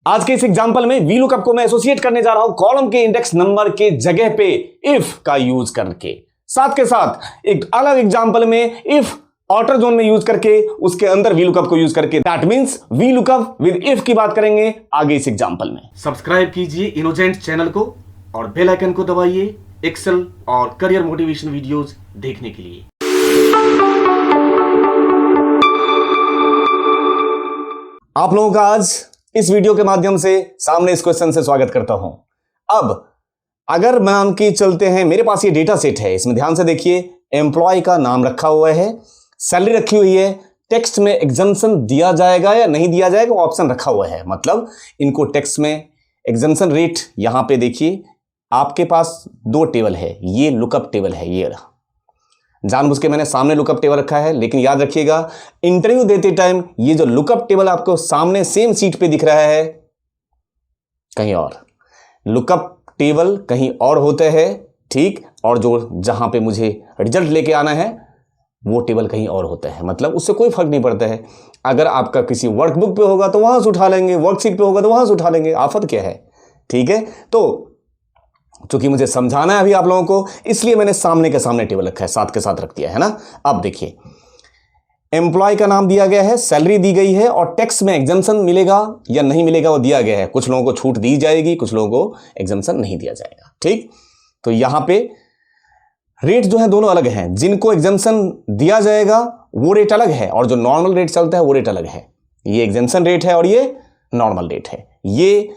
आज के इस एग्जांपल में वी लुकअप को मैं एसोसिएट करने जा रहा हूं कॉलम के इंडेक्स नंबर के जगह पे इफ का यूज करके, साथ के साथ एक अलग एग्जांपल में इफ ऑर्डर जोन में यूज करके उसके अंदर वी लुकअप को यूज करके, that means V lookup with if की बात करेंगे आगे इस एग्जांपल में। सब्सक्राइब कीजिए इनोजेंट चैनल को और बेल आइकन को दबाइए एक्सेल और करियर मोटिवेशन वीडियोस देखने के लिए। आप लोगों का आज इस वीडियो के माध्यम से सामने इस क्वेश्चन से स्वागत करता हूं। अब अगर मान के चलते हैं, मेरे पास ये डेटा सेट है, इसमें ध्यान से देखिए, एम्प्लॉय का नाम रखा हुआ है, सैलरी रखी हुई है, टेक्स्ट में एग्जम्पशन दिया जाएगा या नहीं दिया जाएगा वो ऑप्शन रखा हुआ है। मतलब इनको टेक्स्ट में एग्जम्पशन रेट, यहां पे देखिए आपके पास दो टेबल है, ये लुकअप टेबल है, ये रहा, जानबूझ के मैंने सामने लुकअप टेबल रखा है, लेकिन याद रखिएगा इंटरव्यू देते टाइम ये जो लुकअप टेबल आपको सामने सेम सीट पे दिख रहा है कहीं और, लुकअप टेबल कहीं और होते हैं, ठीक, और जो जहां पे मुझे रिजल्ट लेके आना है वो टेबल कहीं और होता है। मतलब उससे कोई फर्क नहीं पड़ता है, अगर आपका किसी वर्कबुक पे होगा तो वहां से उठा लेंगे, वर्कशीट पे होगा तो वहां से उठा लेंगे, आफत क्या है, ठीक है। तो चूंकि मुझे समझाना है अभी आप लोगों को, इसलिए मैंने सामने के सामने टेबल रखा है, साथ के साथ रख दिया है ना। अब देखिए एम्प्लॉय का नाम दिया गया है, सैलरी दी गई है और टैक्स में एग्जम्पशन मिलेगा या नहीं मिलेगा वो दिया गया है। कुछ लोगों को छूट दी जाएगी, कुछ लोगों को एग्जम्पशन नहीं दिया जाएगा, ठीक। तो यहां पे रेट जो है दोनों अलग हैं, जिनको एग्जम्पशन दिया जाएगा वो रेट अलग है और जो नॉर्मल रेट चलता है वो रेट अलग है। ये एग्जम्पशन रेट है और ये नॉर्मल रेट है। ये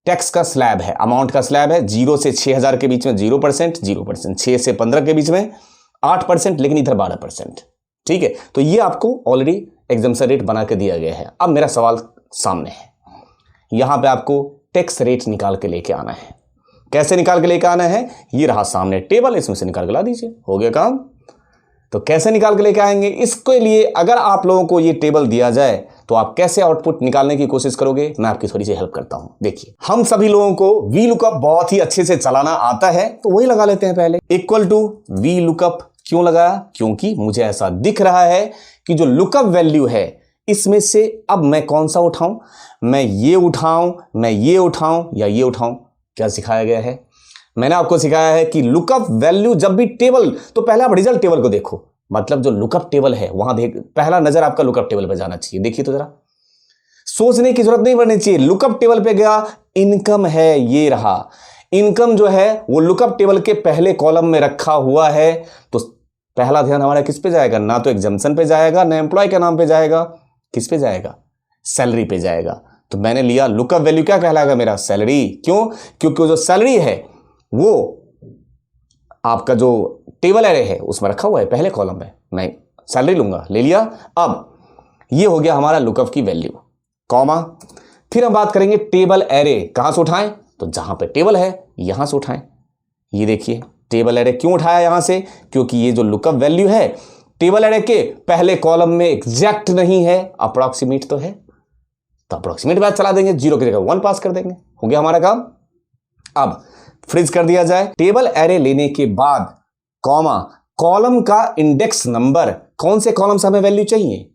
टैक्स का स्लैब है, अमाउंट का स्लैब है, 0 से 6000 के बीच में 0%, 0%, 6 से 15 के बीच में 8%, लेकिन इधर 12%, ठीक है। तो ये आपको ऑलरेडी एग्जम्पशन रेट बना के दिया गया है। अब मेरा सवाल सामने है, यहां पे आपको टैक्स रेट निकाल के लेके आना है। कैसे निकाल के लेके आना है, ये रहा सामने टेबल, इसमें से निकाल के ला दीजिए, हो गया काम। तो कैसे निकाल के लेके आएंगे, इसके लिए अगर आप लोगों को ये टेबल दिया जाए तो आप कैसे आउटपुट निकालने की कोशिश करोगे, मैं आपकी थोड़ी सी हेल्प करता हूं। देखिए हम सभी लोगों को वी लुकअप बहुत ही अच्छे से चलाना आता है, तो वही लगा लेते हैं पहले, इक्वल टू वी लुकअप। क्यों लगाया, क्योंकि मुझे ऐसा दिख रहा है कि जो लुकअप वैल्यू है इसमें से अब मैं कौन सा उठाऊं, मैं ये उठाऊं, मैं ये उठाऊं या ये उठाऊं। क्या सिखाया गया है, मैंने आपको सिखाया है कि लुकअप वैल्यू जब भी टेबल, तो पहले आप रिजल्ट टेबल को देखो, मतलब जो लुकअप टेबल है वहां देख, पहला नजर आपका लुकअप टेबल पे जाना चाहिए। देखिए तो जरा, सोचने की जरूरत नहीं पड़नी चाहिए। लुकअप टेबल पे गया, इनकम है, ये रहा इनकम जो है वो लुकअप टेबल के पहले कॉलम में रखा हुआ है। तो पहला ध्यान हमारा किस पे जाएगा, ना तो एग्जम्पशन पे जाएगा ना एम्प्लॉय के नाम पे जाएगा, किस पे जाएगा, सैलरी पे जाएगा। तो मैंने लिया लुकअप वैल्यू क्या कहलाएगा मेरा, सैलरी। क्यों, क्योंकि जो सैलरी है वो आपका जो टेबल एरे है उसमें रखा हुआ है पहले कॉलम में, मैं सैलरी लूंगा, ले लिया। अब ये हो गया हमारा लुकअप की वैल्यू, कॉमा। फिर हम बात करेंगे टेबल एरे, कहां से उठाएं, तो जहां पे टेबल है यहां से उठाएं। ये देखिए टेबल एरे क्यों उठाया यहां से, क्योंकि ये जो लुकअप वैल्यू है टेबल एरे के पहले कॉलम में एग्जैक्ट नहीं है, अप्रोक्सीमेट तो है, तो अप्रोक्सीमेट बात चला देंगे, 0 की जगह 1 पास कर देंगे, हो गया हमारा काम। अब फ्रीज कर दिया जाए, टेबल एरे लेने के बाद कॉमा, कॉलम का इंडेक्स नंबर, कौन से कॉलम से हमें वैल्यू चाहिए,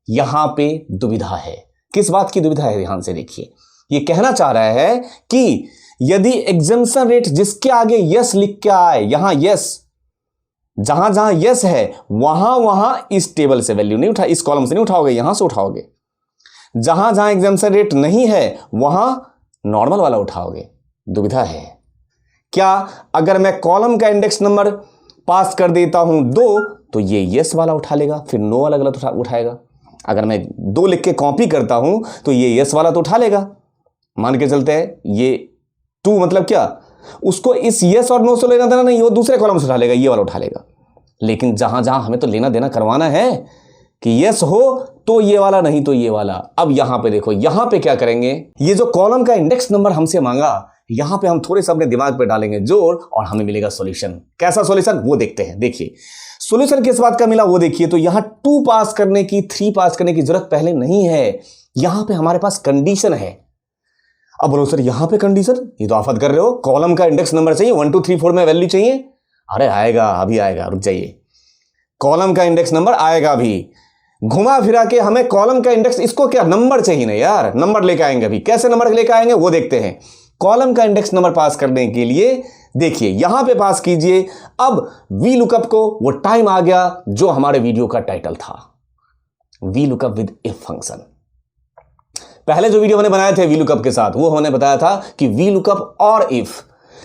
यहां पे दुविधा है। किस बात की दुविधा है, ध्यान से देखिए, ये कहना चाह रहा है कि यदि एग्जम्पशन रेट जिसके आगे यस लिख के आए, यहां यस, जहां जहां यस है वहां वहां इस टेबल से वैल्यू नहीं उठा, इस कॉलम से नहीं उठाओगे, यहां से उठाओगे। जहां जहां एग्जम्पशन रेट नहीं है वहां नॉर्मल वाला उठाओगे। दुविधा है क्या, अगर मैं कॉलम का इंडेक्स नंबर पास कर देता हूं 2 तो ये यस वाला उठा लेगा, फिर नो वाला गलत उठाएगा। अगर मैं 2 लिख के कॉपी करता हूं तो ये यस वाला तो उठा लेगा, मान के चलते हैं ये 2, मतलब क्या, उसको इस यस और नो से लेना देना नहीं, वो दूसरे कॉलम से उठा लेगा, ये वाला उठा लेगा। लेकिन जहां जहां हमें तो लेना देना करवाना है कि यस हो तो ये वाला, नहीं तो ये वाला। अब यहां पे देखो, यहां पे क्या करेंगे, ये जो कॉलम का इंडेक्स नंबर हमसे मांगा, यहां पे हम थोड़े से अपने दिमाग पे डालेंगे जोर और हमें मिलेगा सॉल्यूशन। कैसा सॉल्यूशन, वो देखते हैं। देखिए सॉल्यूशन किस बात का मिला वो देखिए, तो यहां 2 पास करने की, 3 पास करने की जरूरत पहले नहीं है, यहां पे हमारे पास कंडीशन है। अब बोलो सर यहां पे कंडीशन, ये तो आफत कर रहे हो, कॉलम का इंडेक्स नंबर चाहिए, 1 2 3 4 में वैल्यू चाहिए। अरे आएगा, अभी आएगा, रुक जाइए, कॉलम का इंडेक्स नंबर आएगा अभी। घुमा फिरा के हमें कॉलम का इंडेक्स, इसको क्या नंबर चाहिए ना यार, नंबर लेके आएंगे। अभी कैसे नंबर लेके आएंगे वो देखते हैं। कॉलम का इंडेक्स नंबर पास करने के लिए देखिए यहां पे पास कीजिए। अब वी लुकअप को वो टाइम आ गया जो हमारे वीडियो का टाइटल था, V lookup with if function. पहले जो वीडियो मैंने बनाए थे वी लुकअप के साथ, वो हमने बताया था कि वी लुकअप और इफ,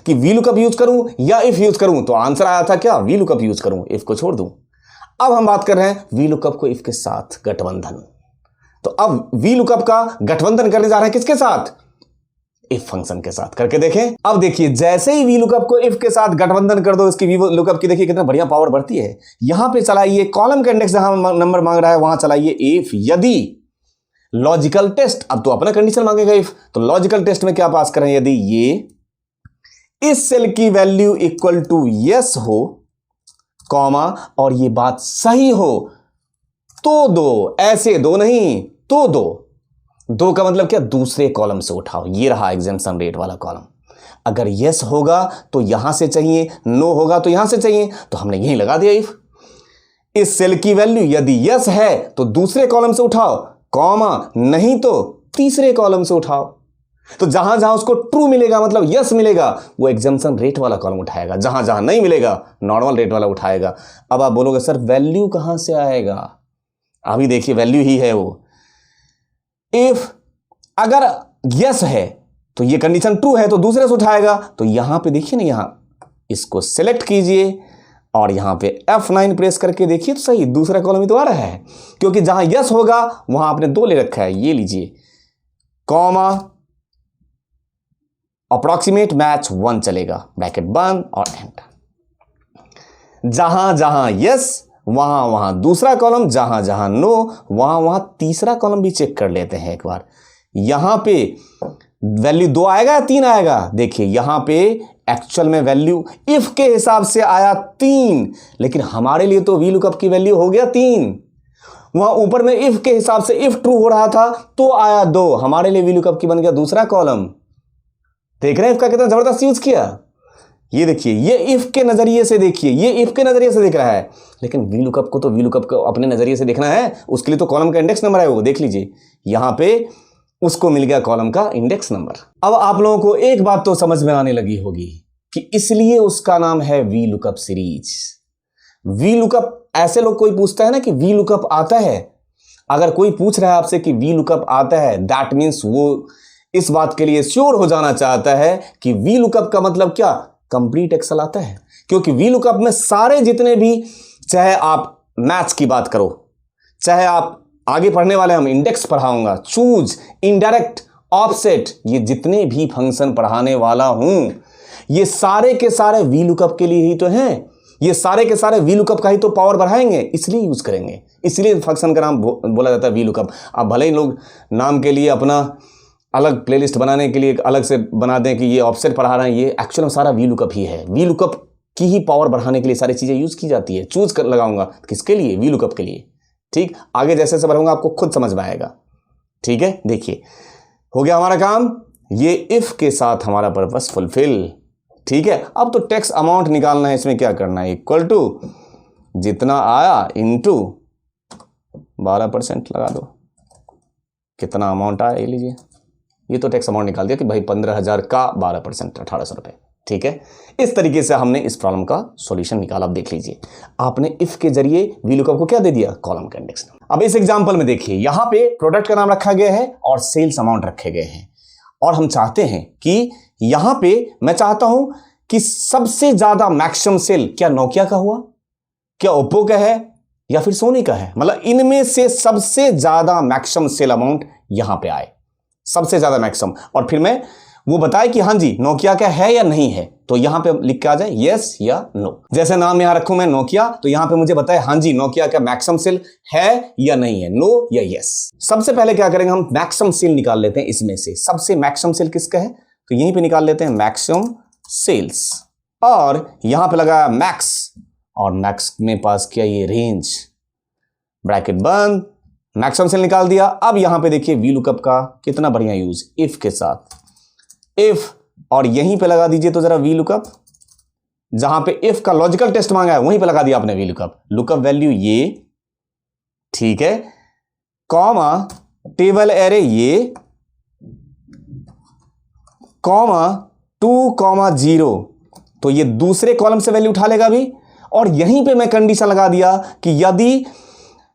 कि वी लुकअप यूज करूं या इफ यूज करूं, तो आंसर आया था क्या, वी लुकअप यूज करूं, इफ को छोड़ दूं। अब हम बात कर रहे हैं वी लुकअप को इफ के साथ गठबंधन। तो अब वी लुकअप का गठबंधन करने जा रहे हैं किसके साथ, इफ फंक्शन के साथ। करके देखें। अब देखिए जैसे ही वी लुकअप को इफ के साथ गठबंधन कर दो, इसकी वी लुकअप की देखिए कितना बढ़िया पावर बढ़ती है। यहां पे चलाइए कॉलम का इंडेक्स जहां नंबर मांग रहा है वहां चलाइए इफ यदि लॉजिकल टेस्ट, अब तो अपना कंडीशन मांगेगा इफ, तो लॉजिकल टेस्ट में क्या पास करें, यदि ये इस सेल की वैल्यू इक्वल टू यस हो कॉमा और ये बात सही हो तो दो, ऐसे दो नहीं तो दो का मतलब क्या, दूसरे कॉलम से उठाओ। ये रहा एग्जेम्पशन रेट वाला कॉलम। अगर यस होगा तो यहां से चाहिए, नो होगा तो यहां से चाहिए, तो हमने यहीं लगा दिया इफ। इस सेल की वैल्यू यदि यस है तो दूसरे कॉलम से उठाओ कॉमा, नहीं तो तीसरे कॉलम से उठाओ। तो जहां जहां उसको ट्रू मिलेगा मतलब यस मिलेगा, वो एग्जेम्पशन रेट वाला कॉलम उठाएगा, जहां जहां नहीं मिलेगा नॉर्मल रेट वाला उठाएगा। अब आप बोलोगे सर वैल्यू कहां से आएगा, अभी देखिए वैल्यू ही है वो। इफ अगर यस है तो ये कंडीशन ट्रू है तो दूसरे से उठाएगा, तो यहां पे देखिए ना, यहां इसको सिलेक्ट कीजिए और यहां पे F9 प्रेस करके देखिए तो सही दूसरा कॉलम ही तो आ रहा है, क्योंकि जहां यस होगा वहां आपने दो ले रखा है। ये लीजिए कॉमा अप्रॉक्सीमेट मैच 1 चलेगा, ब्रैकेट बंद और एंटर। जहां जहां यस वहां वहां दूसरा कॉलम, जहां जहां नो वहां वहां तीसरा कॉलम भी चेक कर लेते हैं एक बार। यहां पे वैल्यू 2 आएगा या 3 आएगा, देखिए यहां पे एक्चुअल में वैल्यू इफ के हिसाब से आया 3, लेकिन हमारे लिए तो वी लुकअप की वैल्यू हो गया 3। वहां ऊपर में इफ के हिसाब से इफ ट्रू हो रहा था तो आया 2, हमारे लिए वी लुकअप की बन गया दूसरा कॉलम। देख रहे हैं इफ का कितना जबरदस्त यूज किया। ये देखिए ये इफ के नजरिए से देखिए, ये इफ के नजरिए से देख रहा है, लेकिन वी लुकअप को तो वी लुकअप को अपने नजरिए से देखना है, उसके लिए तो कॉलम का इंडेक्स नंबर है वो देख लीजिए। यहां पे उसको मिल गया कॉलम का इंडेक्स नंबर। अब आप लोगों को एक बात तो समझ में आने लगी होगी कि इसलिए उसका नाम है V lookup series. V lookup, ऐसे लोग कोई पूछता है ना कि वी लुकअप आता है, अगर कोई पूछ रहा है आपसे कि वी लुकअप आता है, दैट मीन्स वो इस बात के लिए श्योर हो जाना चाहता है कि वी लुकअप का मतलब क्या, कंप्लीट एक्सेल आता है। क्योंकि वी लुकअप में सारे जितने भी, चाहे आप मैथ्स की बात करो, चाहे आप आगे पढ़ने वाले हम इंडेक्स पढ़ाऊंगा, चूज, इनडायरेक्ट, ऑफसेट, ये जितने भी फंक्शन पढ़ाने वाला हूं ये सारे के सारे वी लुकअप के लिए ही तो हैं। ये सारे के सारे वी लुकअप का ही तो पावर बढ़ाएंगे, इसलिए यूज करेंगे, इसलिए फंक्शन का नाम बोला जाता है वी लुकअप। अब भले ही लोग नाम के लिए अपना अलग प्लेलिस्ट बनाने के लिए अलग से बना दें कि ये ऑफसेट पढ़ा रहे हैं, ये एक्चुअल में सारा वी लुकअप ही है। वी लुकअप की ही पावर बढ़ाने के लिए सारी चीजें यूज की जाती है। चूज कर लगाऊंगा किसके लिए, वी लुकअप के लिए। ठीक, आगे जैसे जैसे बढ़ूंगा आपको खुद समझ में आएगा। ठीक है, देखिए हो गया हमारा काम, ये इफ के साथ हमारा पर्पस फुलफिल। ठीक है, अब तो टैक्स अमाउंट निकालना है, इसमें क्या करना है, इक्वल टू जितना आया इंटू 12% लगा दो, कितना अमाउंट आया ये लीजिए। ये तो टैक्स अमाउंट निकाल दिया कि भाई 15,000 का 12% 1800 रुपये। ठीक है, इस तरीके से हमने इस प्रॉब्लम का सॉल्यूशन निकाला। अब देख लीजिए, आपने इफ के जरिए वी लुकअप को क्या दे दिया, कॉलम का इंडेक्स। अब इस एग्जांपल में देखिए यहां पे प्रोडक्ट का नाम रखा गया है और सेल्स अमाउंट रखे गए हैं, और हम चाहते हैं कि यहां पे मैं चाहता हूं कि सबसे ज्यादा मैक्सिमम सेल क्या नोकिया का हुआ, क्या ओप्पो का है, या फिर सोनी का है, मतलब इनमें से सबसे ज्यादा मैक्सिमम सेल अमाउंट यहां पे आए, सबसे ज्यादा मैक्सिमम। और फिर मैं वो बताए कि हाँ जी नोकिया का है या नहीं है, तो यहां पे लिख के आ जाए यस या नो। जैसे नाम यहां रखूं मैं नोकिया, तो यहां पे मुझे बताए हाँ जी नोकिया का मैक्सिमम सेल है या नहीं है, नो या यस। सबसे पहले क्या करेंगे, हम मैक्सिमम सेल निकाल लेते हैं। इसमें से सबसे मैक्सिमम सेल किसका है, तो यहीं पे निकाल लेते हैं मैक्सिमम सेल्स, और यहां पे लगाया मैक्स, और मैक्स में पास किया ये रेंज, ब्रैकेट बंद, मैक्सिमम सेल निकाल दिया। अब यहां पे देखिए वी लुकअप का कितना बढ़िया यूज, इफ के साथ इफ, और यहीं पे लगा दीजिए तो जरा वी लुकअप, जहां पे इफ का लॉजिकल टेस्ट मांगा है वहीं पे लगा दिया आपने वी लुकअप, लुकअप वैल्यू ये। ठीक है, कॉमा टेबल एरे ये, कॉमा 2,0, तो ये दूसरे कॉलम से वैल्यू उठा लेगा अभी। और यहीं पे मैं कंडीशन लगा दिया कि यदि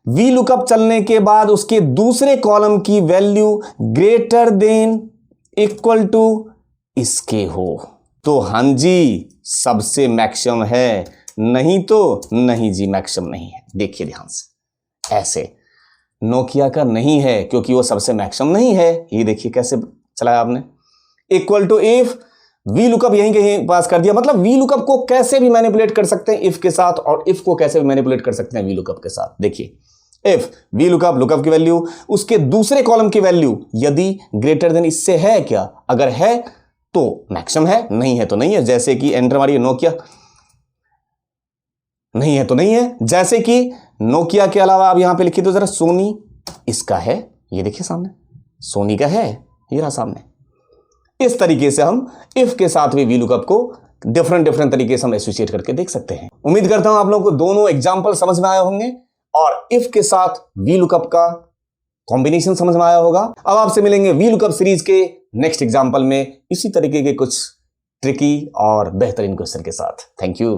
वी लुकअप चलने के बाद उसके दूसरे कॉलम की value greater than equal to इसके हो तो हां जी सबसे मैक्सिमम है, नहीं तो नहीं जी मैक्सिमम नहीं है। देखिए ध्यान से, ऐसे नोकिया का नहीं है क्योंकि वो सबसे मैक्सिमम नहीं है। ये देखिए कैसे चलाया आपने, equal to if we lookup यहीं कहीं पास कर दिया। मतलब वी लुकअप को कैसे भी मैनिपुलेट कर सकते हैं इफ के साथ, और इफ को कैसे भी मैनिपुलेट कर सकते हैं वी लुकअप के साथ। देखिए इफ वी लुकअप, लुकअप की वैल्यू उसके दूसरे कॉलम की वैल्यू यदि ग्रेटर देन इससे है क्या, अगर है तो मैक्सिमम है, नहीं है तो नहीं है। जैसे कि एंटर मारिए नोकिया, नहीं है तो नहीं है। जैसे कि नोकिया के अलावा आप यहां पे लिखिए तो जरा सोनी, इसका है, ये देखिए सामने सोनी का है, ये रहा सामने। इस तरीके से हम इफ के साथ भी वी लुकअप को डिफरेंट तरीके से हम एसोसिएट करके देख सकते हैं। उम्मीद करता हूं आप लोगों को दोनों एग्जांपल समझ में आए होंगे और इफ के साथ वी लुकअप का कॉम्बिनेशन समझ में आया होगा। अब आपसे मिलेंगे वी लुकअप सीरीज के नेक्स्ट एग्जांपल में इसी तरीके के कुछ ट्रिकी और बेहतरीन क्वेश्चन के साथ। Thank you.